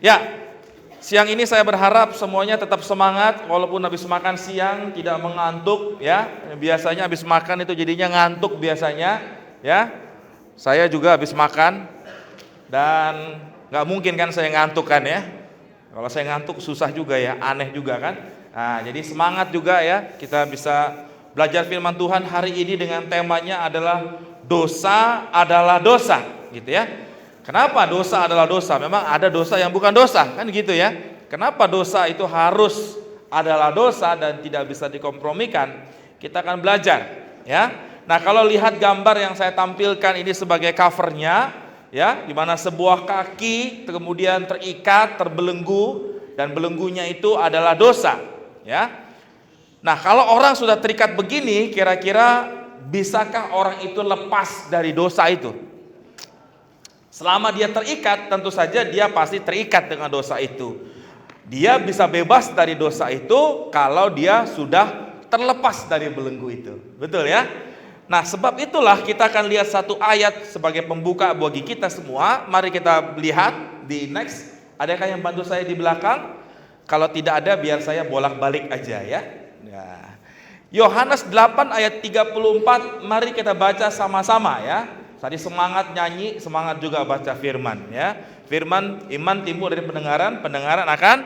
Ya, siang ini saya berharap semuanya tetap semangat walaupun habis makan siang tidak mengantuk ya. Biasanya habis makan itu jadinya ngantuk biasanya ya. Saya juga habis makan dan nggak mungkin kan saya ngantuk kan ya. Kalau saya ngantuk susah juga ya, aneh juga kan. Nah, jadi semangat juga ya, kita bisa belajar firman Tuhan hari ini dengan temanya adalah dosa adalah dosa gitu ya. Kenapa dosa adalah dosa? Memang ada dosa yang bukan dosa, kan gitu ya. Kenapa dosa itu harus adalah dosa dan tidak bisa dikompromikan? Kita akan belajar, ya. Nah, kalau lihat gambar yang saya tampilkan ini sebagai covernya, ya, di mana sebuah kaki kemudian terikat, terbelenggu, dan belenggunya itu adalah dosa, ya. Nah, kalau orang sudah terikat begini, kira-kira bisakah orang itu lepas dari dosa itu? Selama dia terikat, tentu saja dia pasti terikat dengan dosa itu. Dia bisa bebas dari dosa itu kalau dia sudah terlepas dari belenggu itu. Betul ya? Nah, sebab itulah kita akan lihat satu ayat sebagai pembuka bagi kita semua. Mari kita lihat di next. Adakah yang bantu saya di belakang? Kalau tidak ada biar saya bolak-balik aja ya. Nah, Yohanes 8 ayat 34, mari kita baca sama-sama ya. Tadi semangat nyanyi, semangat juga baca firman ya. Firman, iman timbul dari pendengaran, pendengaran akan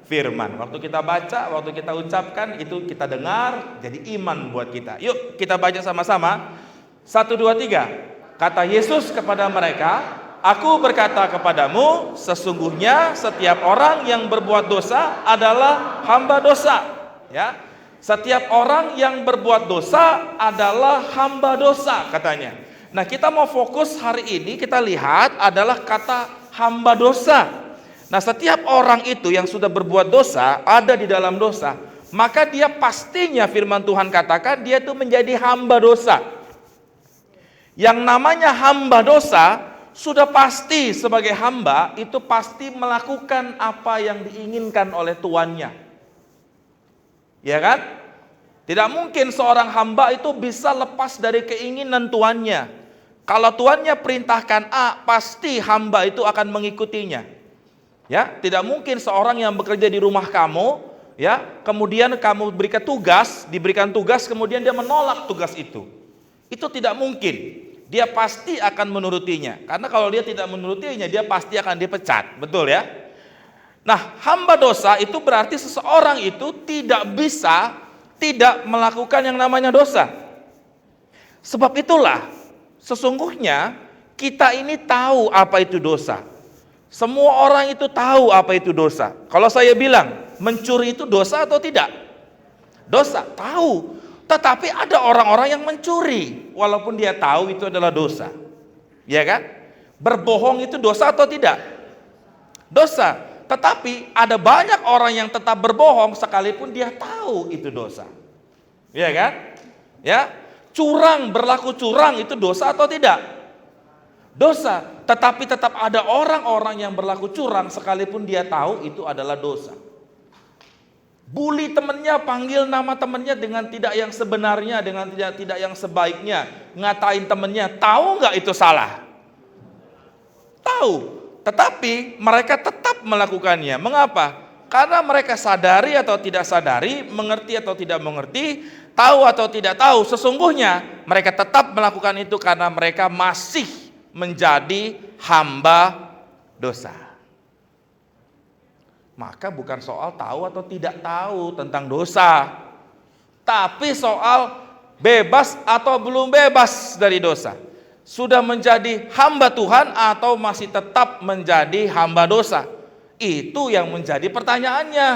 firman. Waktu kita baca, waktu kita ucapkan, itu kita dengar, jadi iman buat kita. Yuk kita baca sama-sama. 1, 2, 3. Kata Yesus kepada mereka, aku berkata kepadamu, sesungguhnya setiap orang yang berbuat dosa adalah hamba dosa. Ya, setiap orang yang berbuat dosa adalah hamba dosa katanya. Nah, kita mau fokus hari ini, kita lihat adalah kata hamba dosa. Nah, setiap orang itu yang sudah berbuat dosa, ada di dalam dosa, maka dia pastinya firman Tuhan katakan dia itu menjadi hamba dosa. Yang namanya hamba dosa, sudah pasti sebagai hamba, itu pasti melakukan apa yang diinginkan oleh tuannya. Ya kan? Tidak mungkin seorang hamba itu bisa lepas dari keinginan tuannya. Kalau tuannya perintahkan A, pasti hamba itu akan mengikutinya. Ya, tidak mungkin seorang yang bekerja di rumah kamu, ya, kemudian kamu diberikan tugas, kemudian dia menolak tugas itu. Itu tidak mungkin. Dia pasti akan menurutinya. Karena kalau dia tidak menurutinya, dia pasti akan dipecat. Betul ya? Nah, hamba dosa itu berarti seseorang itu tidak bisa tidak melakukan yang namanya dosa. Sebab itulah sesungguhnya kita ini tahu apa itu dosa. Semua orang itu tahu apa itu dosa. Kalau saya bilang mencuri itu dosa atau tidak? Dosa, tahu. Tetapi ada orang-orang yang mencuri walaupun dia tahu itu adalah dosa. Ya kan? Berbohong itu dosa atau tidak? Dosa. Tetapi ada banyak orang yang tetap berbohong sekalipun dia tahu itu dosa. Ya kan? Ya. Berlaku curang itu dosa atau tidak? Dosa. Tetapi tetap ada orang-orang yang berlaku curang sekalipun dia tahu itu adalah dosa. Bully temannya, panggil nama temannya dengan tidak yang sebenarnya, dengan tidak yang sebaiknya, ngatain temannya, tahu nggak itu salah? Tahu. Tetapi mereka tetap melakukannya. Mengapa? Karena mereka sadari atau tidak sadari, mengerti atau tidak mengerti, tahu atau tidak tahu, sesungguhnya mereka tetap melakukan itu karena mereka masih menjadi hamba dosa. Maka bukan soal tahu atau tidak tahu tentang dosa, tapi soal bebas atau belum bebas dari dosa. Sudah menjadi hamba Tuhan atau masih tetap menjadi hamba dosa? Itu yang menjadi pertanyaannya.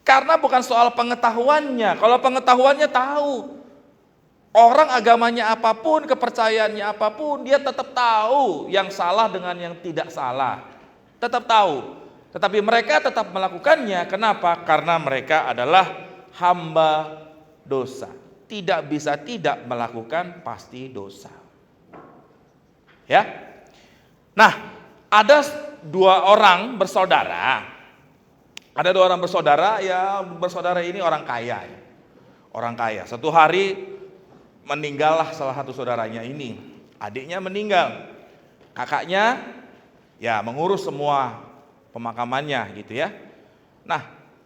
Karena bukan soal pengetahuannya. Kalau pengetahuannya tahu. Orang agamanya apapun, kepercayaannya apapun, dia tetap tahu yang salah dengan yang tidak salah. Tetap tahu. Tetapi mereka tetap melakukannya. Kenapa? Karena mereka adalah hamba dosa. Tidak bisa tidak melakukan, pasti dosa. Ya. Nah, ada dua orang bersaudara. Ada dua orang bersaudara, ya bersaudara ini orang kaya. Orang kaya. Satu hari meninggallah salah satu saudaranya ini. Adiknya meninggal. Kakaknya ya mengurus semua pemakamannya gitu ya. Nah,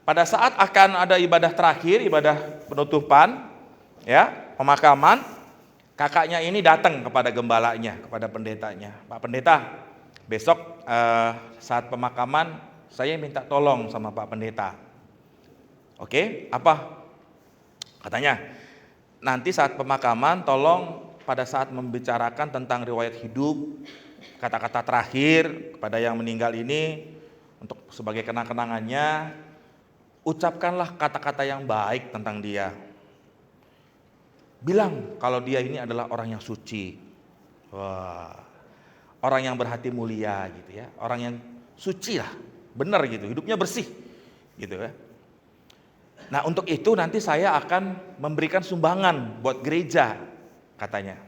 pada saat akan ada ibadah terakhir, ibadah penutupan, ya, pemakaman, kakaknya ini datang kepada gembalanya, kepada pendetanya. Pak pendeta, besok saat pemakaman saya minta tolong sama Pak pendeta. Oke, apa? Katanya, nanti saat pemakaman tolong pada saat membicarakan tentang riwayat hidup, kata-kata terakhir kepada yang meninggal ini, untuk sebagai kenang-kenangannya, ucapkanlah kata-kata yang baik tentang dia. Bilang kalau dia ini adalah orang yang suci. Wah, orang yang berhati mulia gitu ya, orang yang suci lah, benar gitu, hidupnya bersih gitu ya. Nah, untuk itu nanti saya akan memberikan sumbangan buat gereja, katanya.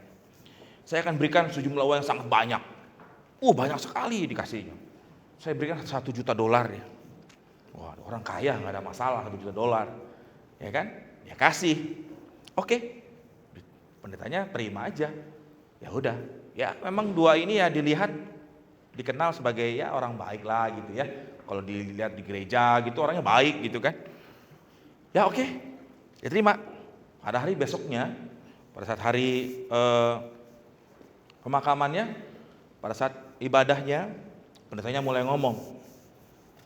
Saya akan berikan sejumlah uang yang sangat banyak. Banyak sekali dikasihnya. Saya berikan $1 juta ya. Wah, orang kaya nggak ada masalah, $1 juta, ya kan? Ya kasih. Oke, pendetanya terima aja. Ya udah, ya memang dua ini ya dilihat, dikenal sebagai ya orang baik lah gitu ya. Kalau dilihat di gereja gitu orangnya baik gitu kan. Ya oke, ya terima. Pada hari besoknya, pada saat hari pemakamannya, pada saat ibadahnya, pendetanya mulai ngomong,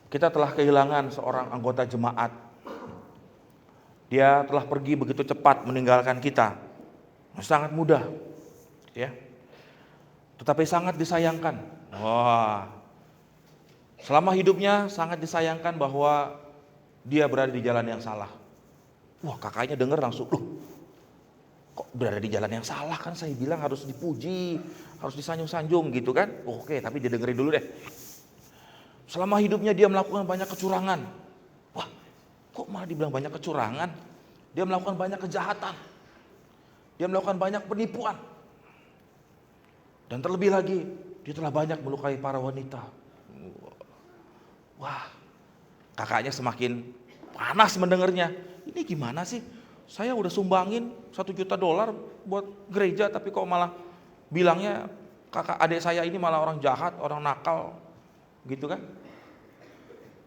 kita telah kehilangan seorang anggota jemaat. Dia telah pergi begitu cepat meninggalkan kita, sangat mudah, ya. Tetapi sangat disayangkan. Wah, selama hidupnya sangat disayangkan bahwa dia berada di jalan yang salah. Wah, kakaknya dengar langsung, kok berada di jalan yang salah, kan saya bilang harus dipuji, harus disanjung-sanjung gitu kan. Oke, tapi dia dengerin dulu deh. Selama hidupnya dia melakukan banyak kecurangan. Wah, kok malah dibilang banyak kecurangan? Dia melakukan banyak kejahatan. Dia melakukan banyak penipuan. Dan terlebih lagi, dia telah banyak melukai para wanita. Wah, kakaknya semakin panas mendengarnya. Ini gimana sih? Saya udah sumbangin $1 juta buat gereja, tapi kok malah bilangnya kakak adik saya ini malah orang jahat, orang nakal, gitu kan?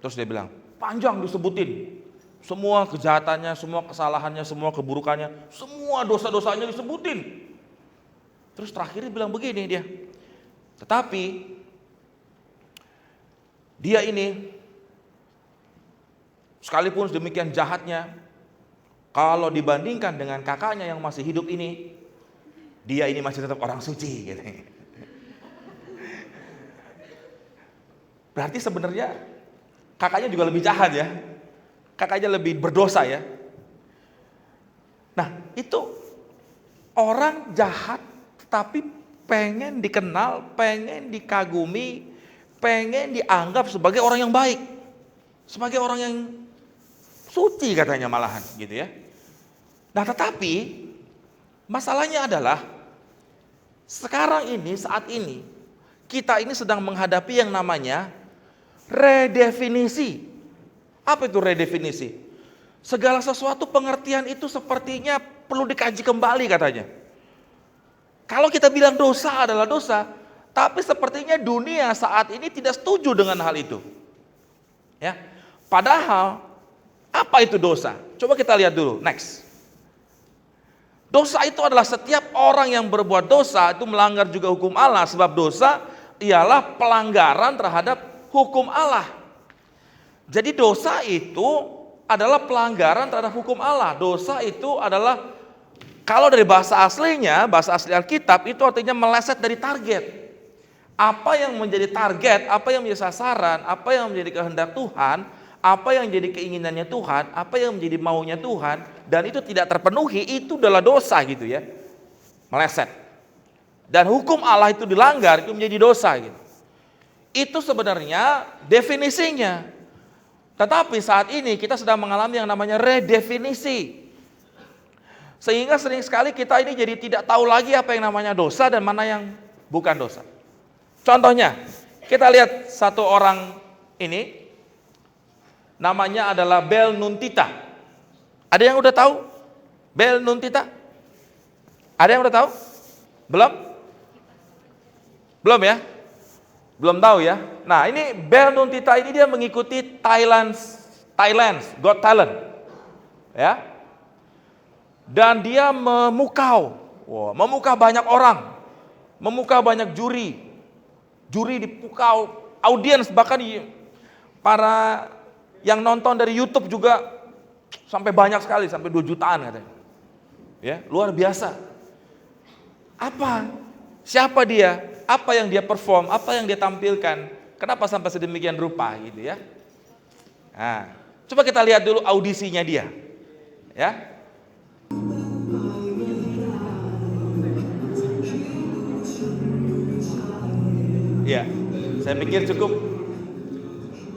Terus dia bilang, panjang disebutin, semua kejahatannya, semua kesalahannya, semua keburukannya, semua dosa-dosanya disebutin. Terus terakhirnya bilang begini dia, tetapi dia ini sekalipun demikian jahatnya, kalau dibandingkan dengan kakaknya yang masih hidup ini, dia ini masih tetap orang suci gitu. Berarti sebenarnya kakaknya juga lebih jahat ya. Kakaknya lebih berdosa ya. Nah, itu orang jahat tapi pengen dikenal, pengen dikagumi, pengen dianggap sebagai orang yang baik, sebagai orang yang suci katanya malahan gitu ya. Nah, tetapi masalahnya adalah sekarang ini, saat ini kita ini sedang menghadapi yang namanya redefinisi. Apa itu redefinisi? Segala sesuatu pengertian itu sepertinya perlu dikaji kembali katanya. Kalau kita bilang dosa adalah dosa, tapi sepertinya dunia saat ini tidak setuju dengan hal itu. Ya. Padahal apa itu dosa? Coba kita lihat dulu, next. Dosa itu adalah setiap orang yang berbuat dosa itu melanggar juga hukum Allah, sebab dosa ialah pelanggaran terhadap hukum Allah. Jadi dosa itu adalah pelanggaran terhadap hukum Allah. Dosa itu adalah, kalau dari bahasa aslinya, bahasa asli Alkitab itu artinya meleset dari target. Apa yang menjadi target, apa yang menjadi sasaran, apa yang menjadi kehendak Tuhan, apa yang menjadi keinginannya Tuhan, apa yang menjadi maunya Tuhan, dan itu tidak terpenuhi, itu adalah dosa gitu ya. Meleset. Dan hukum Allah itu dilanggar, itu menjadi dosa gitu. Itu sebenarnya definisinya. Tetapi saat ini kita sedang mengalami yang namanya redefinisi. Sehingga sering sekali kita ini jadi tidak tahu lagi apa yang namanya dosa dan mana yang bukan dosa. Contohnya, kita lihat satu orang ini, namanya adalah Bel Nuntita. Ada yang udah tahu Bel Nuntita? Ada yang udah tahu? Belum? Belum ya? Belum tahu ya. Nah, ini Bel Nuntita ini dia mengikuti Thailand's Got Talent. Ya. Dan dia memukau. Wow, memukau banyak orang. Memukau banyak juri. Juri dipukau, audiens bahkan para yang nonton dari YouTube juga sampai banyak sekali, sampai 2 jutaan katanya. Ya, luar biasa. Apa? Siapa dia? Apa yang dia perform? Apa yang dia tampilkan? Kenapa sampai sedemikian rupa gitu ya? Nah, coba kita lihat dulu audisinya dia. Ya. Ya, saya pikir cukup.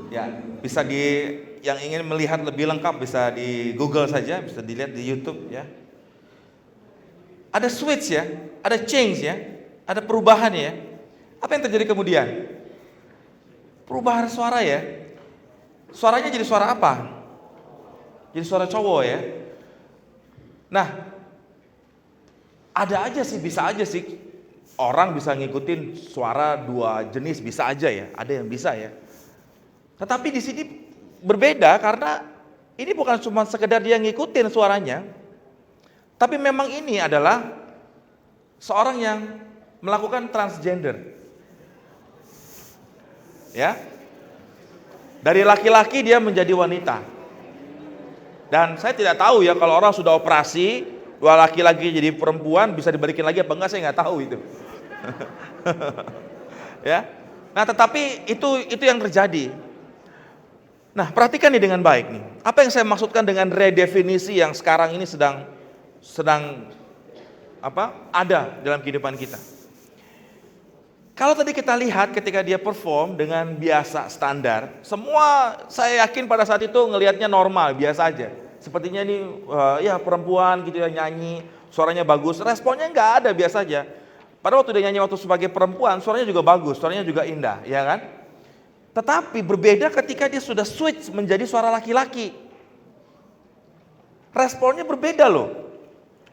Ya, bisa yang ingin melihat lebih lengkap bisa di Google saja, bisa dilihat di YouTube ya. Ada switch ya, ada change ya, ada perubahan ya. Apa yang terjadi kemudian? Perubahan suara ya. Suaranya jadi suara apa? Jadi suara cowok ya. Nah, ada aja sih, bisa aja sih. Orang bisa ngikutin suara 2 jenis, bisa aja ya, ada yang bisa ya. Tetapi di sini berbeda karena ini bukan cuma sekedar dia ngikutin suaranya, tapi memang ini adalah seorang yang melakukan transgender. Ya. Dari laki-laki dia menjadi wanita. Dan saya tidak tahu ya kalau orang sudah operasi, 2 laki-laki jadi perempuan bisa dibalikin lagi apa enggak, saya nggak tahu itu. Ya. Nah, tetapi itu yang terjadi. Nah, perhatikan nih dengan baik nih. Apa yang saya maksudkan dengan redefinisi yang sekarang ini sedang ada dalam kehidupan kita. Kalau tadi kita lihat ketika dia perform dengan biasa standar, semua saya yakin pada saat itu ngelihatnya normal, biasa aja. Sepertinya ini ya perempuan gitu ya, nyanyi, suaranya bagus, responnya nggak ada, biasa aja. Pada waktu dia nyanyi waktu sebagai perempuan, suaranya juga bagus, suaranya juga indah, ya kan? Tetapi berbeda ketika dia sudah switch menjadi suara laki-laki. Responnya berbeda loh.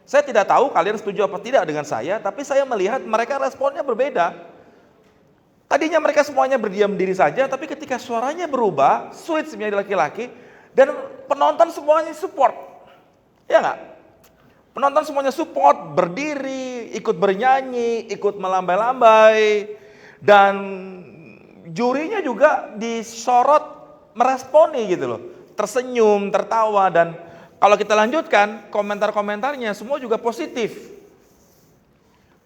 Saya tidak tahu kalian setuju apa tidak dengan saya, tapi saya melihat mereka responnya berbeda. Tadinya mereka semuanya berdiam diri saja, tapi ketika suaranya berubah, switch menjadi laki-laki, dan penonton semuanya support. Ya enggak? Penonton semuanya support, berdiri, ikut bernyanyi, ikut melambai-lambai, dan jurinya juga disorot meresponi gitu loh. Tersenyum, tertawa, dan kalau kita lanjutkan, komentar-komentarnya semua juga positif.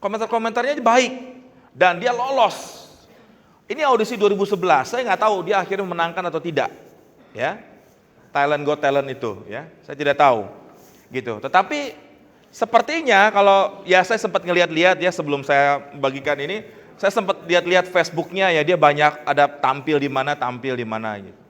Komentar-komentarnya baik, dan dia lolos. Ini audisi 2011, saya nggak tahu dia akhirnya menangkan atau tidak. Ya, Thailand Got Talent itu, ya, saya tidak tahu. Gitu. Tetapi sepertinya kalau ya saya sempat ngelihat-lihat ya sebelum saya bagikan ini, saya sempat lihat-lihat Facebooknya ya, dia banyak ada tampil di mana gitu.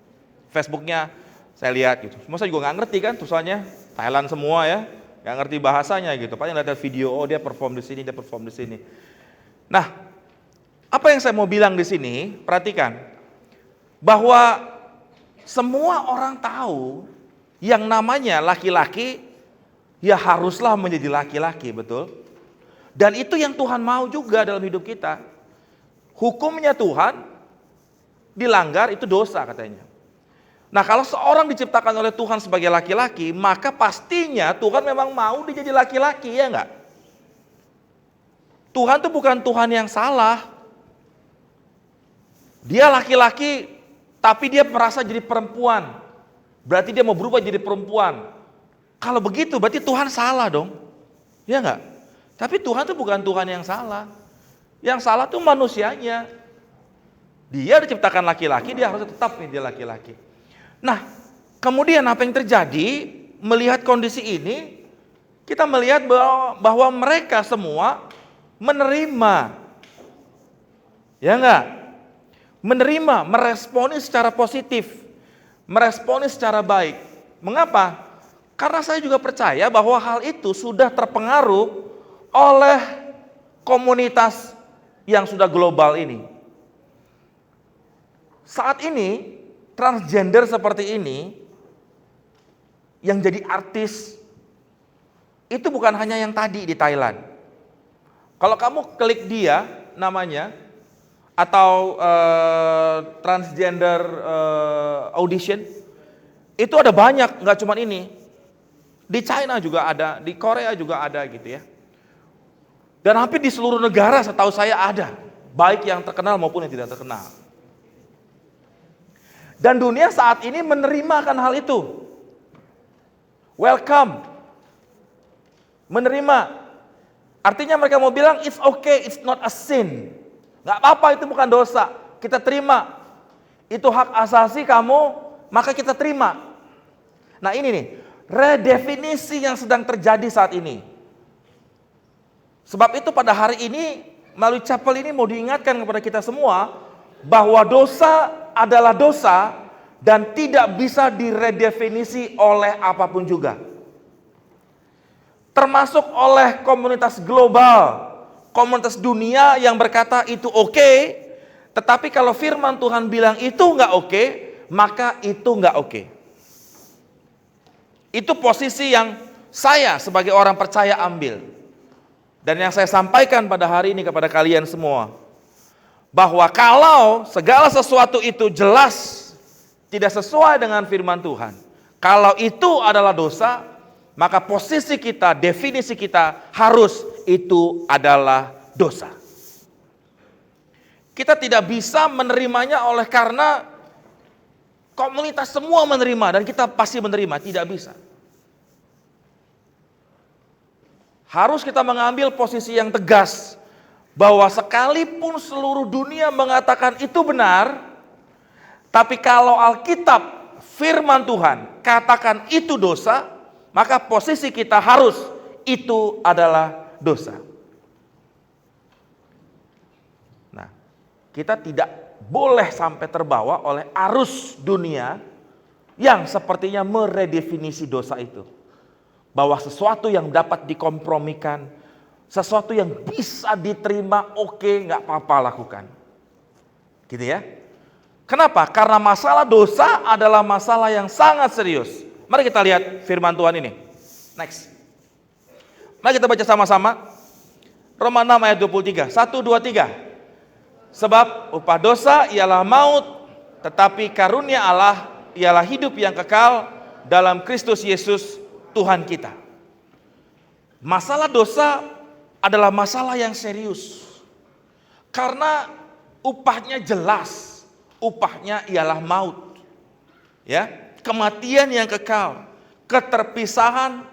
Facebooknya saya lihat gitu. Semua saya juga nggak ngerti kan tulisannya Thailand semua ya, nggak ngerti bahasanya gitu. Paling lihat video, oh dia perform di sini, dia perform di sini. Nah, apa yang saya mau bilang di sini, perhatikan bahwa semua orang tahu yang namanya laki-laki ya haruslah menjadi laki-laki, betul? Dan itu yang Tuhan mau juga dalam hidup kita. Hukumnya Tuhan dilanggar itu dosa katanya. Nah, kalau seorang diciptakan oleh Tuhan sebagai laki-laki, maka pastinya Tuhan memang mau dia jadi laki-laki, ya enggak? Tuhan itu bukan Tuhan yang salah. Dia laki-laki, tapi dia merasa jadi perempuan. Berarti dia mau berubah jadi perempuan. Kalau begitu berarti Tuhan salah dong. Ya enggak? Tapi Tuhan itu bukan Tuhan yang salah. Yang salah itu manusianya. Dia diciptakan laki-laki, dia harus tetap dia laki-laki. Nah, kemudian apa yang terjadi? Melihat kondisi ini, kita melihat bahwa mereka semua menerima. Ya enggak? Menerima, meresponi secara positif, meresponi secara baik. Mengapa? Karena saya juga percaya bahwa hal itu sudah terpengaruh oleh komunitas yang sudah global ini. Saat ini, transgender seperti ini, yang jadi artis, itu bukan hanya yang tadi di Thailand. Kalau kamu klik dia, namanya, atau transgender audition. Itu ada banyak, nggak cuma ini. Di China juga ada, di Korea juga ada gitu ya. Dan hampir di seluruh negara setahu saya ada, baik yang terkenal maupun yang tidak terkenal. Dan dunia saat ini menerima akan hal itu. Welcome. Menerima. Artinya mereka mau bilang, it's okay, it's not a sin. Gak apa-apa, itu bukan dosa. Kita terima. Itu hak asasi kamu, maka kita terima. Nah ini nih, redefinisi yang sedang terjadi saat ini. Sebab itu pada hari ini, melalui chapel ini mau diingatkan kepada kita semua, bahwa dosa adalah dosa, dan tidak bisa diredefinisi oleh apapun juga. Termasuk oleh komunitas global, komunitas dunia yang berkata itu oke, tetapi kalau firman Tuhan bilang itu nggak oke, maka itu nggak oke. Itu posisi yang saya sebagai orang percaya ambil. Dan yang saya sampaikan pada hari ini kepada kalian semua, bahwa kalau segala sesuatu itu jelas tidak sesuai dengan firman Tuhan, kalau itu adalah dosa, maka posisi kita, definisi kita harus itu adalah dosa. Kita tidak bisa menerimanya oleh karena komunitas semua menerima dan kita pasti menerima, tidak bisa. Harus kita mengambil posisi yang tegas, bahwa sekalipun seluruh dunia mengatakan itu benar, tapi kalau Alkitab, firman Tuhan, katakan itu dosa, maka posisi kita harus itu adalah dosa. Nah, kita tidak boleh sampai terbawa oleh arus dunia yang sepertinya meredefinisi dosa itu. Bahwa sesuatu yang dapat dikompromikan, sesuatu yang bisa diterima, oke, nggak apa-apa lakukan. Gitu ya. Kenapa? Karena masalah dosa adalah masalah yang sangat serius. Mari kita lihat firman Tuhan ini. Next. Mari kita baca sama-sama. Roma 6 ayat 23. 1, 2, 3. Sebab upah dosa ialah maut, tetapi karunia Allah ialah hidup yang kekal dalam Kristus Yesus Tuhan kita. Masalah dosa adalah masalah yang serius. Karena upahnya jelas. Upahnya ialah maut. Ya, kematian yang kekal, keterpisahan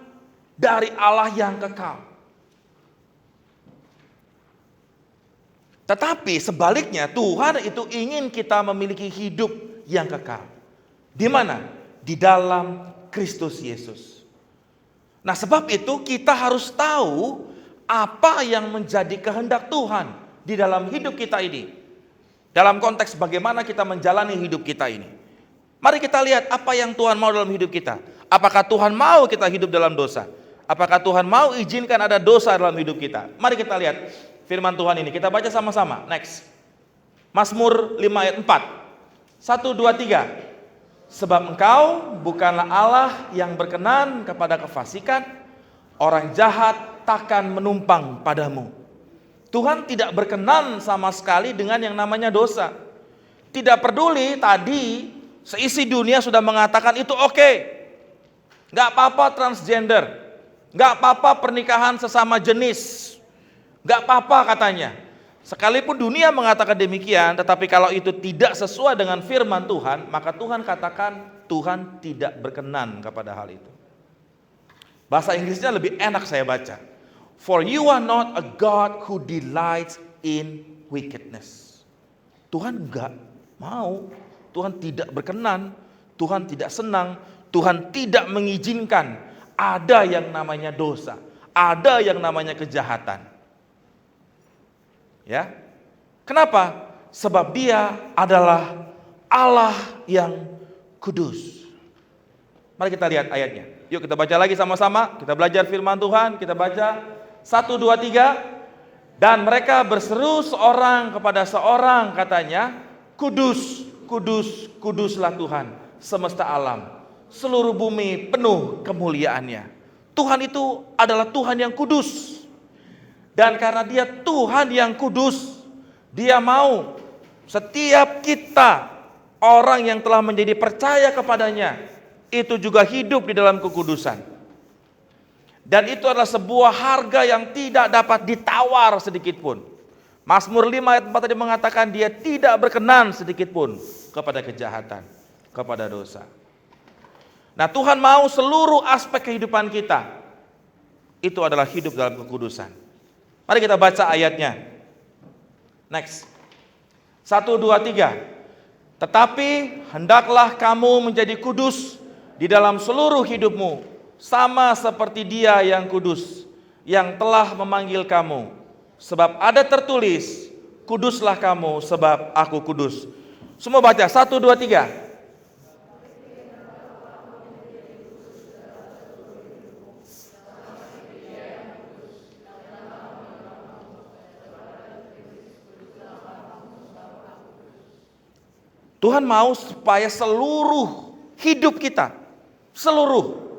dari Allah yang kekal. Tetapi sebaliknya Tuhan itu ingin kita memiliki hidup yang kekal. Di mana? Di dalam Kristus Yesus. Nah, sebab itu kita harus tahu apa yang menjadi kehendak Tuhan di dalam hidup kita ini. Dalam konteks bagaimana kita menjalani hidup kita ini. Mari kita lihat apa yang Tuhan mau dalam hidup kita. Apakah Tuhan mau kita hidup dalam dosa? Apakah Tuhan mau izinkan ada dosa dalam hidup kita? Mari kita lihat firman Tuhan ini. Kita baca sama-sama. Next. Mazmur 5 ayat 4. 1, 2, 3. Sebab engkau bukanlah Allah yang berkenan kepada kefasikan, orang jahat takkan menumpang padamu. Tuhan tidak berkenan sama sekali dengan yang namanya dosa. Tidak peduli tadi seisi dunia sudah mengatakan itu oke. Gak apa-apa transgender, gak apa-apa pernikahan sesama jenis, gak apa-apa katanya. Sekalipun dunia mengatakan demikian, tetapi kalau itu tidak sesuai dengan firman Tuhan, maka Tuhan katakan Tuhan tidak berkenan kepada hal itu. Bahasa Inggrisnya lebih enak saya baca. For you are not a God who delights in wickedness. Tuhan enggak mau, Tuhan tidak berkenan, Tuhan tidak senang, Tuhan tidak mengizinkan ada yang namanya dosa, ada yang namanya kejahatan. Ya. Kenapa? Sebab Dia adalah Allah yang kudus. Mari kita lihat ayatnya. Yuk kita baca lagi sama-sama. Kita belajar firman Tuhan. Kita baca 1, 2, 3. Dan mereka berseru seorang kepada seorang, katanya, kudus, kudus, kuduslah Tuhan semesta alam. Seluruh bumi penuh kemuliaannya. Tuhan itu adalah Tuhan yang kudus. Dan karena Dia Tuhan yang kudus, Dia mau Setiap kita, orang yang telah menjadi percaya kepadanya, itu juga hidup di dalam kekudusan. Dan itu adalah sebuah harga yang tidak dapat ditawar sedikit pun. Mazmur 5 ayat 4 tadi mengatakan dia tidak berkenan sedikit pun kepada kejahatan, kepada dosa. Nah, Tuhan mau seluruh aspek kehidupan kita itu adalah hidup dalam kekudusan. Mari kita baca ayatnya. Next. 1, 2, 3. Tetapi hendaklah kamu menjadi kudus di dalam seluruh hidupmu, sama seperti Dia yang kudus, yang telah memanggil kamu. Sebab ada tertulis, kuduslah kamu sebab aku kudus. Semua baca, 1, 2, 3. Tuhan mau supaya seluruh hidup kita, seluruh.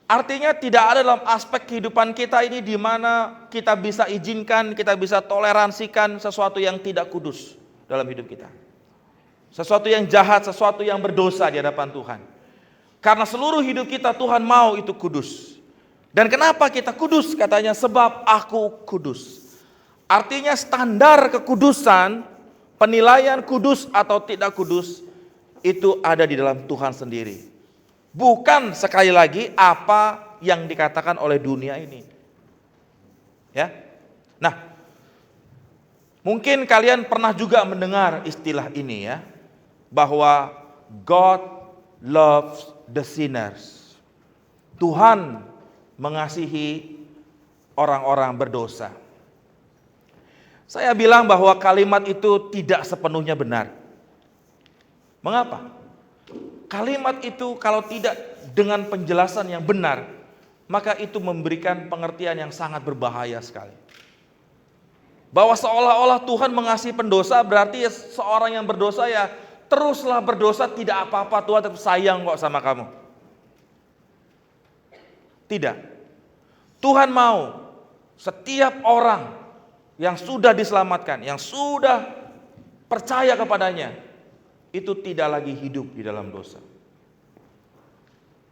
Artinya tidak ada dalam aspek kehidupan kita ini di mana kita bisa izinkan, kita bisa toleransikan sesuatu yang tidak kudus dalam hidup kita. Sesuatu yang jahat, sesuatu yang berdosa di hadapan Tuhan. Karena seluruh hidup kita Tuhan mau itu kudus. Dan kenapa kita kudus? Katanya sebab aku kudus. Artinya standar kekudusan, penilaian kudus atau tidak kudus itu ada di dalam Tuhan sendiri. Bukan sekali lagi apa yang dikatakan oleh dunia ini. Ya. Nah, mungkin kalian pernah juga mendengar istilah ini ya, bahwa God loves the sinners. Tuhan mengasihi orang-orang berdosa. Saya bilang bahwa kalimat itu tidak sepenuhnya benar. Mengapa? Kalimat itu kalau tidak dengan penjelasan yang benar, maka itu memberikan pengertian yang sangat berbahaya sekali. Bahwa seolah-olah Tuhan mengasihi pendosa berarti ya seorang yang berdosa ya teruslah berdosa, tidak apa-apa, Tuhan tetap sayang kok sama kamu. Tidak. Tuhan mau setiap orang yang sudah diselamatkan, yang sudah percaya kepadanya, itu tidak lagi hidup di dalam dosa.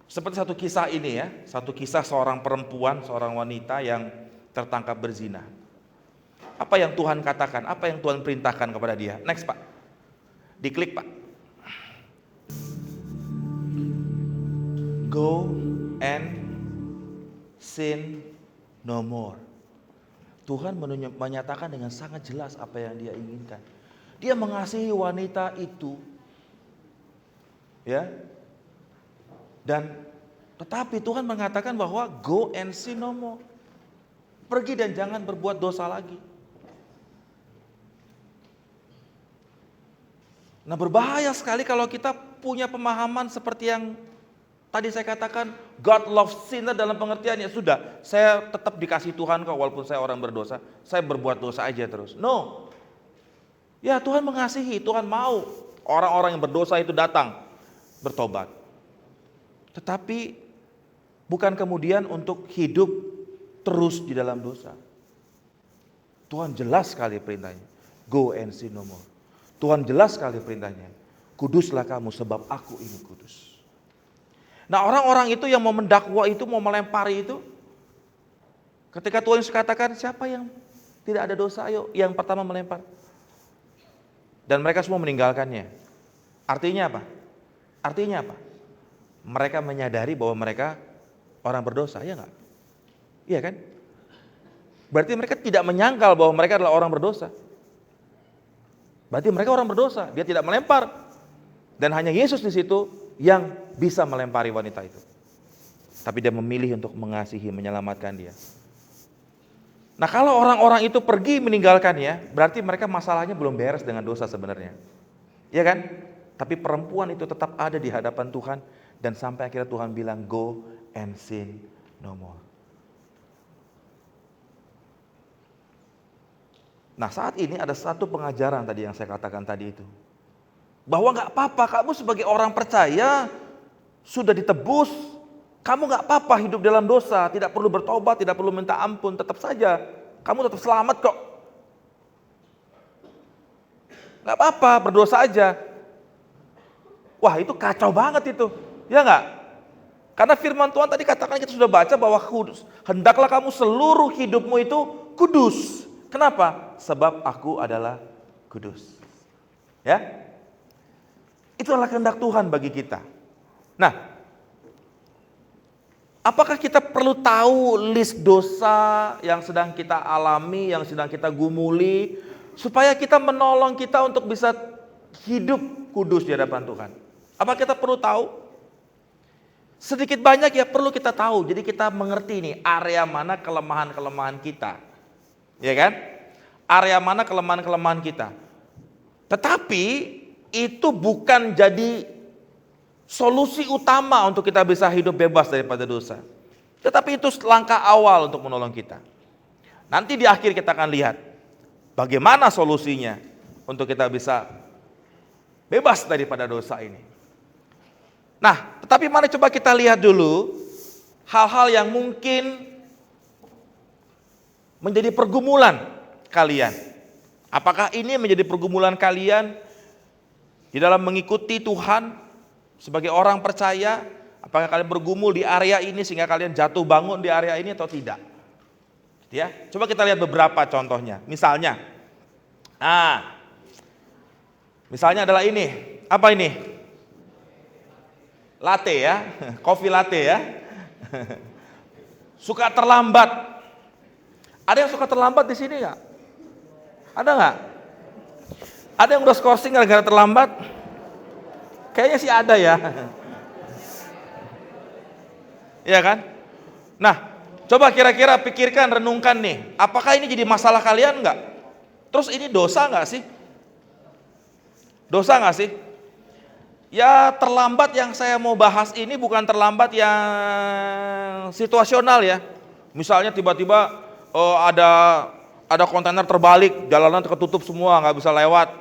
Seperti satu kisah ini ya, satu kisah seorang perempuan, seorang wanita yang tertangkap berzina. Apa yang Tuhan katakan, apa yang Tuhan perintahkan kepada dia? Next Pak, diklik Pak. Go and sin no more. Tuhan menyatakan dengan sangat jelas apa yang dia inginkan. Dia mengasihi wanita itu, ya. Dan tetapi Tuhan mengatakan bahwa go and sin no more. Pergi dan jangan berbuat dosa lagi. Nah, berbahaya sekali kalau kita punya pemahaman seperti yang tadi saya katakan, God loves sinner dalam pengertian ya sudah, saya tetap dikasih Tuhan kok walaupun saya orang berdosa, saya berbuat dosa aja terus. No. Ya Tuhan mengasihi, Tuhan mau orang-orang yang berdosa itu datang bertobat. Tetapi bukan kemudian untuk hidup terus di dalam dosa. Tuhan jelas sekali perintahnya, go and sin no more. Tuhan jelas sekali perintahnya, kuduslah kamu sebab aku ini kudus. Nah, orang-orang itu yang mau mendakwa itu, mau melempari itu, ketika Tuhan katakan siapa yang tidak ada dosa, ayo yang pertama melempar. Dan mereka semua meninggalkannya. Artinya apa? Artinya apa? Mereka menyadari bahwa mereka orang berdosa, ya enggak? Iya kan? Berarti mereka tidak menyangkal bahwa mereka adalah orang berdosa. Berarti mereka orang berdosa, dia tidak melempar. Dan hanya Yesus di situ yang bisa melempari wanita itu. Tapi dia memilih untuk mengasihi, menyelamatkan dia. Nah, kalau orang-orang itu pergi meninggalkannya, berarti mereka masalahnya belum beres dengan dosa sebenarnya. Iya kan? Tapi perempuan itu tetap ada di hadapan Tuhan dan sampai akhirnya Tuhan bilang go and sin no more. Nah, saat ini ada satu pengajaran tadi yang saya katakan tadi itu. Bahwa gak apa-apa, kamu sebagai orang percaya sudah ditebus, kamu gak apa-apa hidup dalam dosa, tidak perlu bertobat, tidak perlu minta ampun, tetap saja kamu tetap selamat kok. Nggak apa-apa, berdosa aja. Wah, itu kacau banget itu. Ya nggak? Karena firman Tuhan tadi katakan kita sudah baca bahwa kudus. Hendaklah kamu seluruh hidupmu itu kudus. Kenapa? Sebab aku adalah kudus. Ya? Itu adalah kehendak Tuhan bagi kita. Nah, apakah kita perlu tahu list dosa yang sedang kita alami, yang sedang kita gumuli, supaya kita menolong kita untuk bisa hidup kudus di hadapan Tuhan? Apa kita perlu tahu? Sedikit banyak ya perlu kita tahu. Jadi kita mengerti nih area mana kelemahan-kelemahan kita. Ya kan? Area mana kelemahan-kelemahan kita. Tetapi itu bukan jadi solusi utama untuk kita bisa hidup bebas daripada dosa. Tetapi itu langkah awal untuk menolong kita. Nanti di akhir kita akan lihat bagaimana solusinya untuk kita bisa bebas daripada dosa ini. Nah, tetapi mari coba kita lihat dulu hal-hal yang mungkin menjadi pergumulan kalian. Apakah ini menjadi pergumulan kalian di dalam mengikuti Tuhan sebagai orang percaya? Apakah kalian bergumul di area ini sehingga kalian jatuh bangun di area ini atau tidak? Ya, coba kita lihat beberapa contohnya. Misalnya adalah ini. Apa ini? Latte ya, kopi latte ya. Suka terlambat. Ada yang suka terlambat di sini nggak? Ada nggak? Ada yang udah skorsing gara-gara terlambat? Kayaknya sih ada ya. Iya kan? Nah, coba kira-kira pikirkan, renungkan nih. Apakah ini jadi masalah kalian nggak? Terus ini dosa nggak sih? Dosa nggak sih? Ya, terlambat yang saya mau bahas ini bukan terlambat yang situasional ya. Misalnya tiba-tiba ada kontainer terbalik, jalanan ketutup semua, nggak bisa lewat.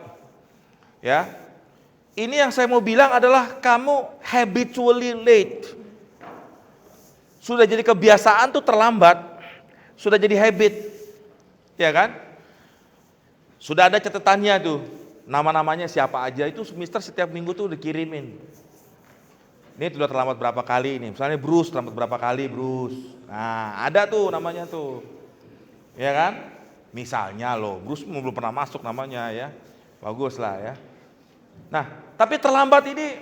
Ya, ini yang saya mau bilang adalah kamu habitually late. Sudah jadi kebiasaan tuh terlambat, sudah jadi habit, ya kan? Sudah ada catatannya tuh. Nama-namanya siapa aja itu mister setiap minggu tuh dikirimin. Ini sudah terlambat berapa kali ini. Misalnya Bruce terlambat berapa kali Bruce. Nah ada tuh namanya tuh. Ya kan? Misalnya loh Bruce belum pernah masuk namanya ya. Bagus lah ya. Nah tapi terlambat ini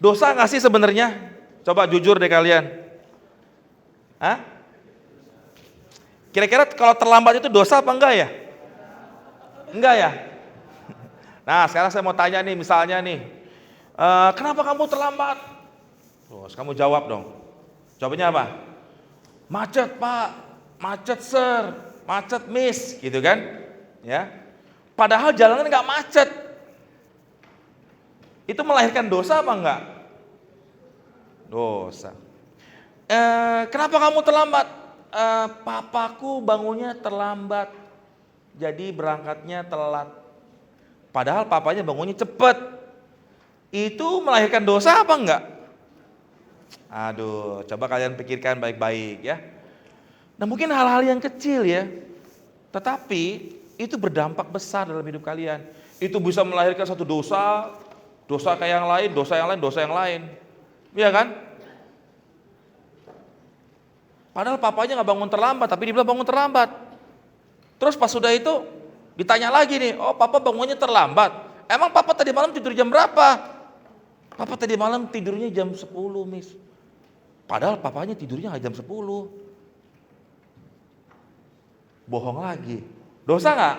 dosa gak sih sebenarnya? Coba jujur deh kalian. Hah? Kira-kira kalau terlambat itu dosa apa enggak ya? Enggak ya? Nah sekarang saya mau tanya nih misalnya nih, kenapa kamu terlambat? Terus kamu jawab dong. Jawabannya apa? Macet pak, macet sir, macet miss, gitu kan? Ya. Padahal jalanan nggak macet. Itu melahirkan dosa apa enggak? Dosa. Kenapa kamu terlambat? Papaku bangunnya terlambat, jadi berangkatnya telat. Padahal papanya bangunnya cepat. Itu melahirkan dosa apa enggak? Aduh, coba kalian pikirkan baik-baik ya. Nah mungkin hal-hal yang kecil ya, tetapi itu berdampak besar dalam hidup kalian. Itu bisa melahirkan satu dosa, dosa kayak yang lain, dosa yang lain, dosa yang lain. Iya kan? Padahal papanya nggak bangun terlambat, tapi dia bilang bangun terlambat. Terus pas sudah itu ditanya lagi nih, oh papa bangunnya terlambat. Emang papa tadi malam tidur jam berapa? Papa tadi malam tidurnya jam 10 miss. Padahal papanya tidurnya nggak jam 10. Bohong lagi. Dosa nggak?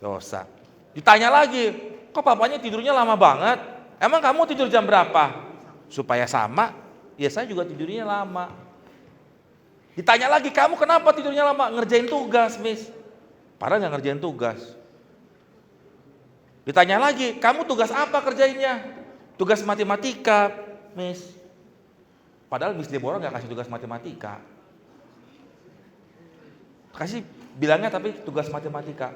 Dosa. Ditanya lagi, kok papanya tidurnya lama banget? Emang kamu tidur jam berapa? Supaya sama, ya saya juga tidurnya lama. Ditanya lagi, kamu kenapa tidurnya lama? Ngerjain tugas miss. Padahal nggak ngerjain tugas. Ditanya lagi, kamu tugas apa kerjainnya? Tugas matematika, miss. Padahal Miss Deborah nggak kasih tugas matematika. Kasih bilangnya tapi tugas matematika.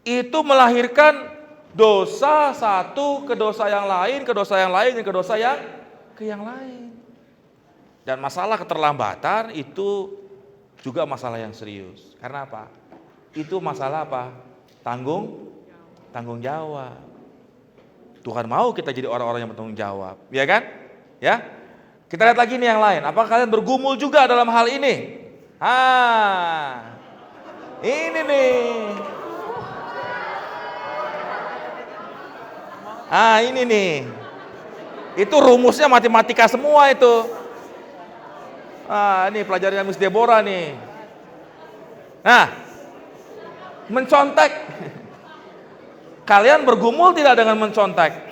Itu melahirkan dosa satu ke dosa yang lain, ke dosa yang lain, ke dosa yang ke yang lain. Dan masalah keterlambatan itu juga masalah yang serius. Karena apa? Itu masalah apa? Tanggung tanggung jawab. Tuhan mau kita jadi orang-orang yang bertanggung jawab, ya kan? Ya. Kita lihat lagi nih yang lain. Apakah kalian bergumul juga dalam hal ini? Ini nih. Ini nih. Itu rumusnya matematika semua itu. Ini pelajaran Miss Deborah nih. Nah, mencontek. Kalian bergumul tidak dengan mencontek?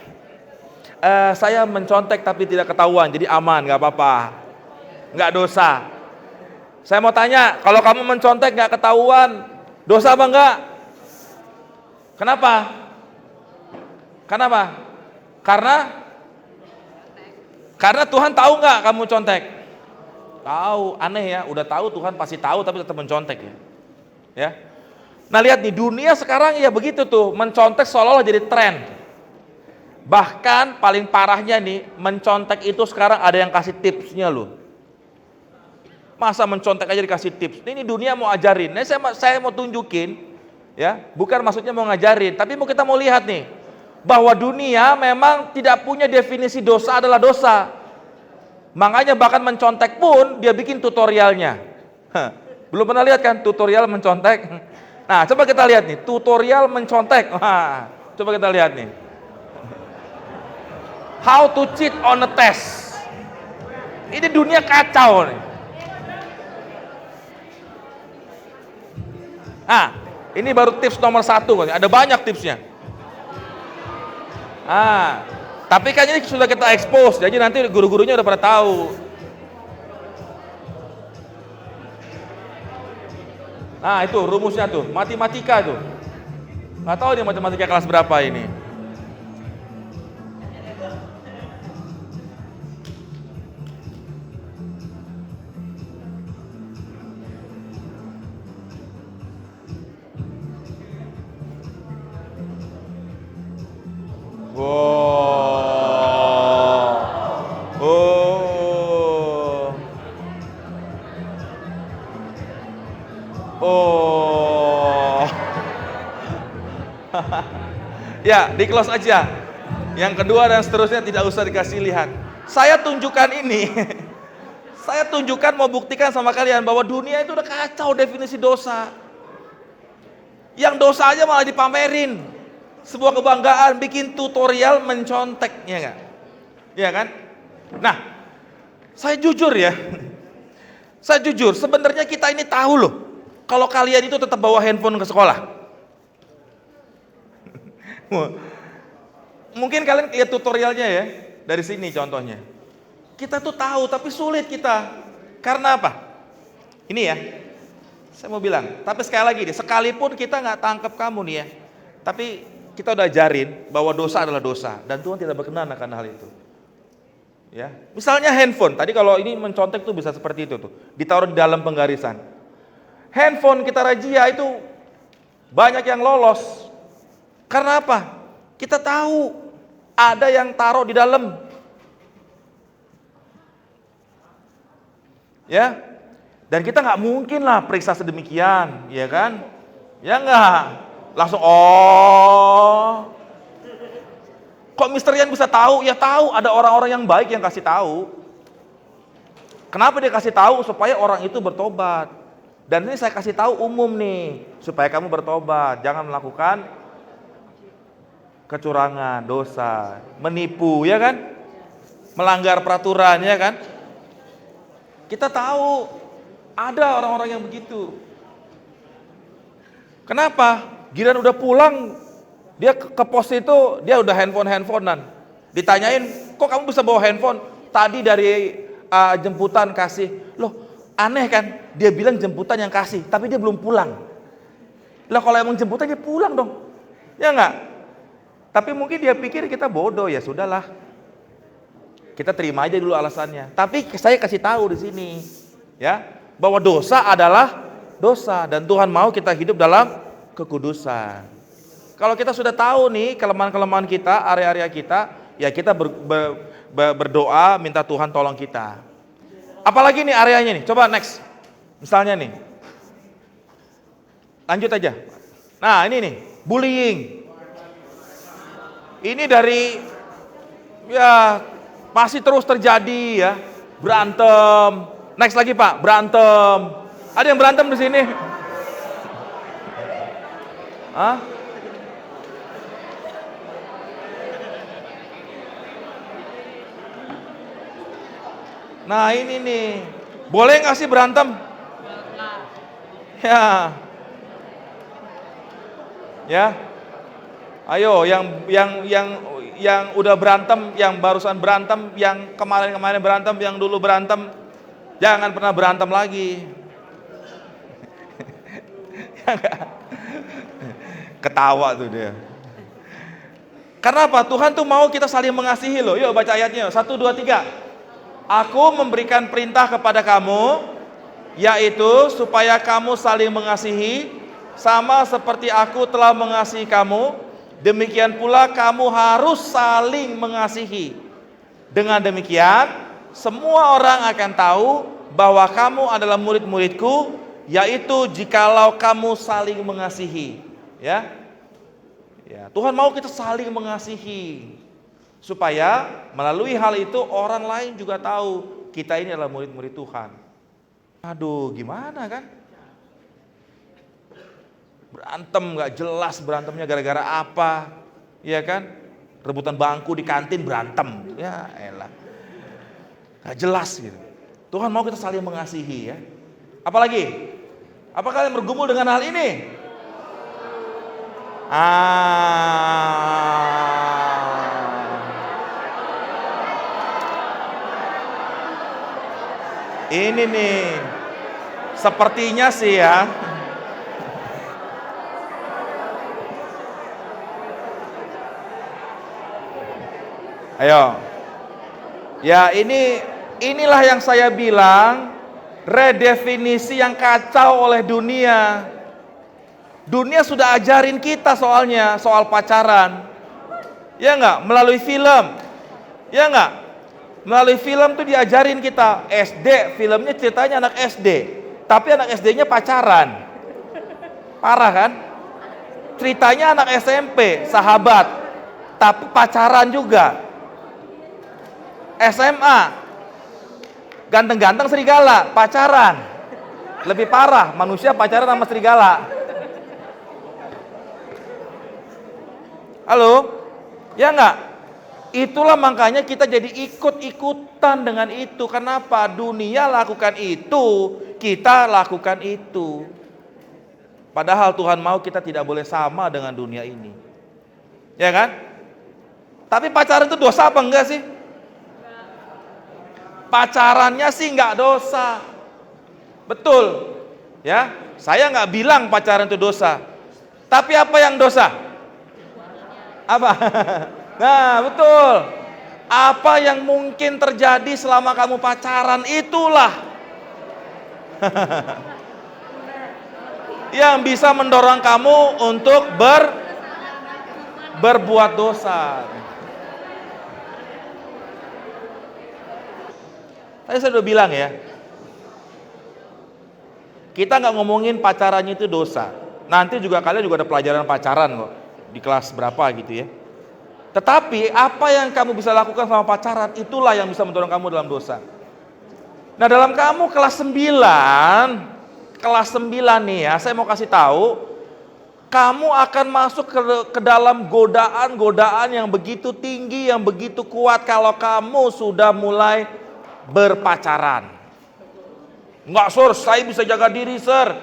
Saya mencontek tapi tidak ketahuan, jadi aman, gak apa-apa, gak dosa. Saya mau tanya, kalau kamu mencontek gak ketahuan, dosa apa enggak? Kenapa? Karena Tuhan tahu nggak kamu contek? Tahu, aneh ya, udah tahu Tuhan pasti tahu tapi tetap mencontek ya. Ya. Nah lihat nih, dunia sekarang ya begitu tuh, mencontek seolah-olah jadi tren. Bahkan paling parahnya nih, mencontek itu sekarang ada yang kasih tipsnya loh. Masa mencontek aja dikasih tips? Ini dunia mau ajarin. Nah, saya mau tunjukin, ya, bukan maksudnya mau ngajarin, tapi kita mau lihat nih, bahwa dunia memang tidak punya definisi dosa adalah dosa. Makanya bahkan mencontek pun dia bikin tutorialnya. Belum pernah lihat kan tutorial mencontek? Nah, coba kita lihat nih, tutorial mencontek. Coba kita lihat nih. How to cheat on a test. Ini dunia kacau nih. Ini baru tips nomor 1, ada banyak tipsnya. Tapi kan ini sudah kita expose, jadi nanti guru-gurunya udah pada tahu. Itu rumusnya tuh, matematika tuh. Nggak tahu nih matematika kelas berapa ini. Ya, di close aja. Yang kedua dan seterusnya tidak usah dikasih lihat. Saya tunjukkan ini. Saya tunjukkan, mau buktikan sama kalian bahwa dunia itu udah kacau definisi dosa. Yang dosa aja malah dipamerin. Sebuah kebanggaan bikin tutorial mencontek, ya enggak? Iya kan? Nah, saya jujur ya. Saya jujur, sebenarnya kita ini tahu loh, kalau kalian itu tetap bawa handphone ke sekolah. Mungkin kalian lihat tutorialnya ya, dari sini contohnya. Kita tuh tahu tapi sulit kita. Karena apa? Ini ya, saya mau bilang, tapi sekali lagi deh, sekalipun kita nggak tangkap kamu nih ya, tapi kita udah ajarin bahwa dosa adalah dosa dan Tuhan tidak berkenan akan hal itu. Ya, misalnya handphone. Tadi kalau ini mencontek tuh bisa seperti itu tuh, ditaruh di dalam penggarisan. Handphone kita razia itu banyak yang lolos. Karena apa? Kita tahu ada yang taruh di dalam. Ya. Dan kita nggak mungkin lah periksa sedemikian, ya kan? Ya nggak. Langsung kok misterian bisa tahu? Ya tahu, ada orang-orang yang baik yang kasih tahu. Kenapa dia kasih tahu? Supaya orang itu bertobat. Dan ini saya kasih tahu umum nih, supaya kamu bertobat, jangan melakukan kecurangan, dosa, menipu, ya kan? Melanggar peraturan, ya kan? Kita tahu ada orang-orang yang begitu. Kenapa? Giliran udah pulang, dia ke pos itu, dia udah handphone-handphonean. Ditanyain, kok kamu bisa bawa handphone? Tadi dari jemputan kasih. Loh, aneh kan? Dia bilang jemputan yang kasih, tapi dia belum pulang. Lah kalau emang jemputan dia pulang dong. Ya enggak? Tapi mungkin dia pikir kita bodoh, ya sudahlah. Kita terima aja dulu alasannya. Tapi saya kasih tahu di sini, ya, bahwa dosa adalah dosa dan Tuhan mau kita hidup dalam kekudusan. Kalau kita sudah tahu nih kelemahan-kelemahan kita, area-area kita, ya kita berdoa minta Tuhan tolong kita. Apalagi nih areanya nih, coba next. Misalnya nih, lanjut aja. Nah ini nih, bullying. Ini dari ya masih terus terjadi ya, berantem. Next lagi Pak, berantem. Ada yang berantem di sini? Hah? Nah ini nih, boleh nggak sih berantem? Ya, ayo yang udah berantem, yang barusan berantem, yang kemarin berantem, yang dulu berantem, jangan pernah berantem lagi. Ketawa tuh dia. Karena apa? Tuhan tuh mau kita saling mengasihi loh. Yuk baca ayatnya. 1, 2, 3. Aku memberikan perintah kepada kamu, yaitu supaya kamu saling mengasihi, sama seperti aku telah mengasihi kamu, demikian pula kamu harus saling mengasihi. Dengan demikian, semua orang akan tahu bahwa kamu adalah murid-muridku, yaitu jikalau kamu saling mengasihi. Ya, Tuhan mau kita saling mengasihi, supaya melalui hal itu orang lain juga tahu kita ini adalah murid-murid Tuhan. Aduh, gimana kan? Berantem gak jelas, berantemnya gara-gara apa? Iya kan? Rebutan bangku di kantin berantem. Ya elah. Gak jelas gitu. Tuhan mau kita saling mengasihi ya. Apalagi? Apa kalian bergumul dengan hal ini? Ini nih, sepertinya sih ya. Ayo. Ya inilah yang saya bilang, redefinisi yang kacau oleh dunia. Dunia sudah ajarin kita soalnya, soal pacaran. Ya enggak? Melalui film. Ya enggak? Melalui film tuh diajarin kita. SD, filmnya ceritanya anak SD, tapi anak SD-nya pacaran. Parah kan? Ceritanya anak SMP, sahabat, tapi pacaran juga. SMA, ganteng-ganteng serigala, pacaran. Lebih parah, manusia pacaran sama serigala. Halo? Ya enggak? Itulah makanya kita jadi ikut-ikutan dengan itu. Kenapa? Dunia lakukan itu, kita lakukan itu. Padahal Tuhan mau kita tidak boleh sama dengan dunia ini. Ya kan? Tapi pacaran itu dosa apa enggak sih? Pacarannya sih enggak dosa. Betul. Ya, saya enggak bilang pacaran itu dosa. Tapi apa yang dosa? Apa? Nah, betul. Apa yang mungkin terjadi selama kamu pacaran, itulah yang bisa mendorong kamu untuk berbuat dosa. Tadi saya udah bilang ya, kita nggak ngomongin pacarannya itu dosa. Nanti juga kalian juga ada pelajaran pacaran kok, di kelas berapa gitu ya. Tetapi apa yang kamu bisa lakukan sama pacaran, itulah yang bisa mendorong kamu dalam dosa. Nah, dalam kamu kelas 9 nih ya, saya mau kasih tahu, kamu akan masuk ke dalam godaan yang begitu tinggi, yang begitu kuat kalau kamu sudah mulai berpacaran. Enggak, Sir, saya bisa jaga diri, Sir.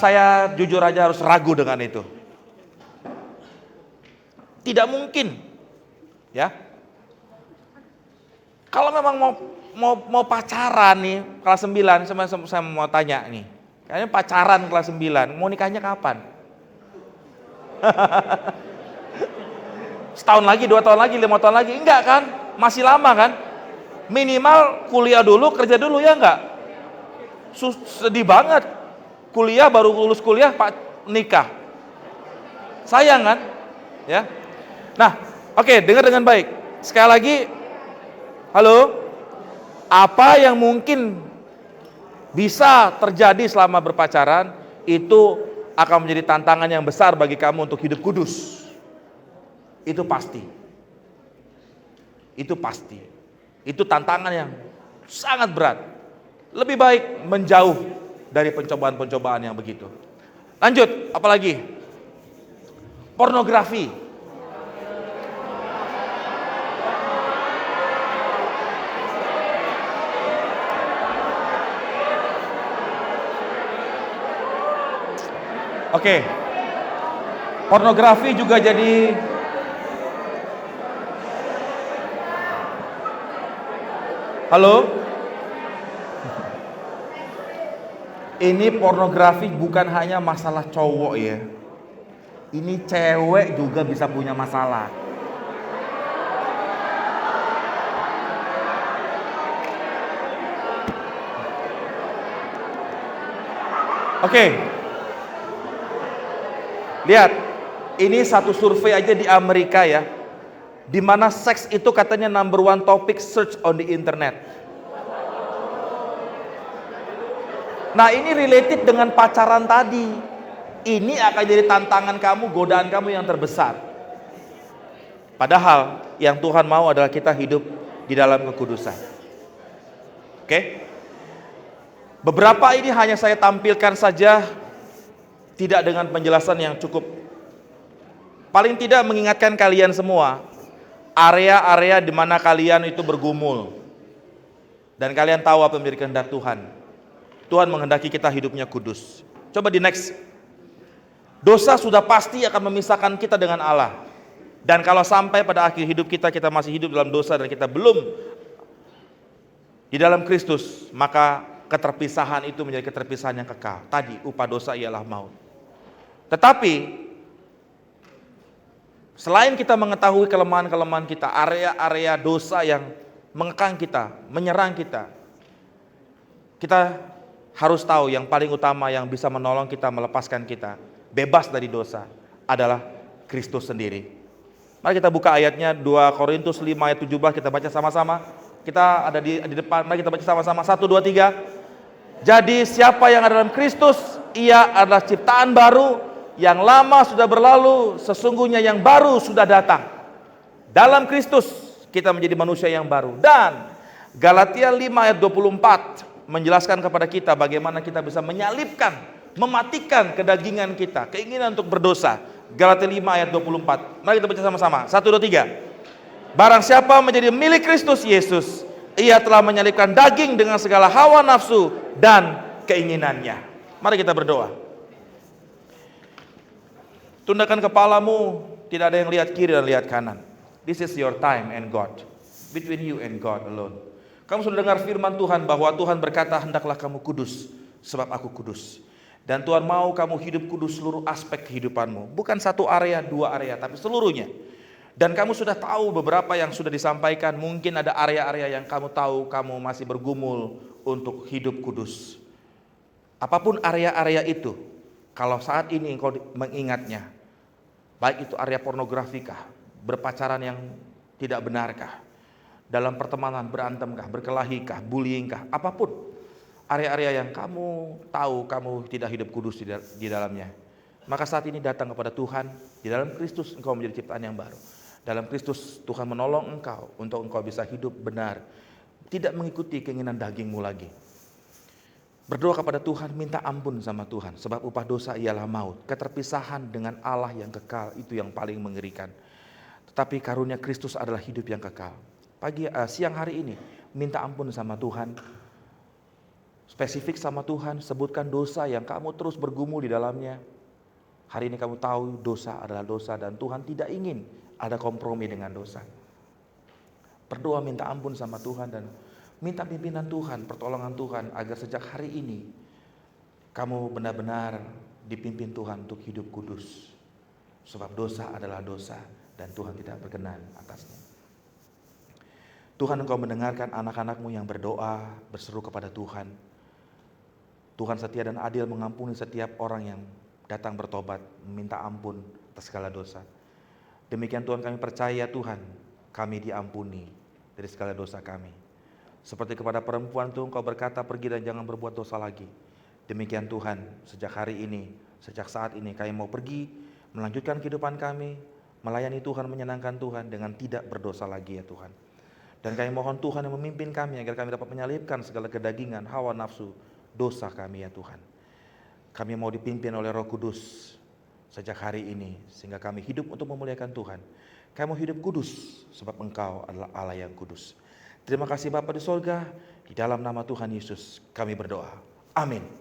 Saya jujur aja harus ragu dengan itu. Tidak mungkin, ya. Kalau memang mau pacaran nih kelas 9, saya mau tanya nih. Kayaknya pacaran kelas 9, mau nikahnya kapan? Setahun lagi, 2 tahun lagi, 5 tahun lagi? Enggak kan? Masih lama kan? Minimal kuliah dulu, kerja dulu, ya enggak? Sedih banget. Kuliah, baru lulus kuliah, nikah. Sayang kan? Ya. Nah, oke, dengar dengan baik. Sekali lagi, halo, apa yang mungkin bisa terjadi selama berpacaran itu akan menjadi tantangan yang besar bagi kamu untuk hidup kudus. Itu pasti. Itu pasti. Itu tantangan yang sangat berat. Lebih baik menjauh dari pencobaan-pencobaan yang begitu. Lanjut, apalagi? Pornografi. Oke. Pornografi juga jadi halo? Ini pornografi bukan hanya masalah cowok ya. Ini cewek juga bisa punya masalah. Oke. Lihat, ini satu survei aja di Amerika ya, di mana seks itu katanya number one topic search on the internet. Nah ini related dengan pacaran tadi. Ini akan jadi tantangan kamu, godaan kamu yang terbesar. Padahal yang Tuhan mau adalah kita hidup di dalam kekudusan. Oke? Beberapa ini hanya saya tampilkan saja, tidak dengan penjelasan yang cukup. Paling tidak mengingatkan kalian semua, area-area di mana kalian itu bergumul. Dan kalian tahu apa yang menjadi kehendak Tuhan. Tuhan menghendaki kita hidupnya kudus. Coba di next. Dosa sudah pasti akan memisahkan kita dengan Allah. Dan kalau sampai pada akhir hidup kita masih hidup dalam dosa dan kita belum di dalam Kristus, maka keterpisahan itu menjadi keterpisahan yang kekal. Tadi upah dosa ialah maut. Tetapi selain kita mengetahui kelemahan-kelemahan kita, area-area dosa yang mengekang kita, menyerang kita, kita harus tahu yang paling utama yang bisa menolong kita, melepaskan kita bebas dari dosa adalah Kristus sendiri. Mari kita buka ayatnya 2 Korintus 5 ayat 17, kita baca sama-sama. Kita ada di depan, mari kita baca sama-sama. 1, 2, 3. Jadi siapa yang ada dalam Kristus, ia adalah ciptaan baru, yang lama sudah berlalu, sesungguhnya yang baru sudah datang. Dalam Kristus kita menjadi manusia yang baru. Dan Galatia 5 ayat 24 menjelaskan kepada kita bagaimana kita bisa menyalibkan, mematikan kedagingan kita, keinginan untuk berdosa. Galatia 5 ayat 24. Mari kita baca sama-sama. 1, 2, 3. Barang siapa menjadi milik Kristus Yesus, ia telah menyalibkan daging dengan segala hawa nafsu dan keinginannya. Mari kita berdoa. Tundukkan kepalamu, tidak ada yang lihat kiri dan lihat kanan. This is your time and God. Between you and God alone. Kamu sudah dengar firman Tuhan bahwa Tuhan berkata, hendaklah kamu kudus, sebab aku kudus. Dan Tuhan mau kamu hidup kudus seluruh aspek kehidupanmu. Bukan satu area, dua area, tapi seluruhnya. Dan kamu sudah tahu beberapa yang sudah disampaikan. Mungkin ada area-area yang kamu tahu kamu masih bergumul untuk hidup kudus. Apapun area-area itu, kalau saat ini engkau mengingatnya, baik itu area pornografikah, berpacaran yang tidak benarkah, dalam pertemanan berantemkah, berkelahikah, bullyingkah, apapun area-area yang kamu tahu kamu tidak hidup kudus di dalamnya, maka saat ini datang kepada Tuhan. Di dalam Kristus engkau menjadi ciptaan yang baru. Dalam Kristus Tuhan menolong engkau untuk engkau bisa hidup benar, tidak mengikuti keinginan dagingmu lagi. Berdoa kepada Tuhan, minta ampun sama Tuhan, sebab upah dosa ialah maut. Keterpisahan dengan Allah yang kekal itu yang paling mengerikan. Tetapi karunia Kristus adalah hidup yang kekal. Siang hari ini minta ampun sama Tuhan. Spesifik sama Tuhan, sebutkan dosa yang kamu terus bergumul di dalamnya. Hari ini kamu tahu dosa adalah dosa dan Tuhan tidak ingin ada kompromi dengan dosa. Berdoa minta ampun sama Tuhan dan minta pimpinan Tuhan, pertolongan Tuhan agar sejak hari ini kamu benar-benar dipimpin Tuhan untuk hidup kudus. Sebab dosa adalah dosa dan Tuhan tidak berkenan atasnya. Tuhan, engkau mendengarkan anak-anakmu yang berdoa, berseru kepada Tuhan. Tuhan setia dan adil mengampuni setiap orang yang datang bertobat, meminta ampun atas segala dosa. Demikian Tuhan kami percaya Tuhan, kami diampuni dari segala dosa kami. Seperti kepada perempuan itu engkau berkata, pergi dan jangan berbuat dosa lagi. Demikian Tuhan, sejak hari ini Sejak saat ini kami mau pergi, melanjutkan kehidupan kami, melayani Tuhan, menyenangkan Tuhan dengan tidak berdosa lagi ya Tuhan. Dan kami mohon Tuhan yang memimpin kami agar kami dapat menyalipkan segala kedagingan, hawa nafsu, dosa kami ya Tuhan. Kami mau dipimpin oleh Roh Kudus sejak hari ini, sehingga kami hidup untuk memuliakan Tuhan. Kami mau hidup kudus, sebab Engkau adalah Allah yang kudus. Terima kasih Bapa di sorga, di dalam nama Tuhan Yesus kami berdoa. Amin.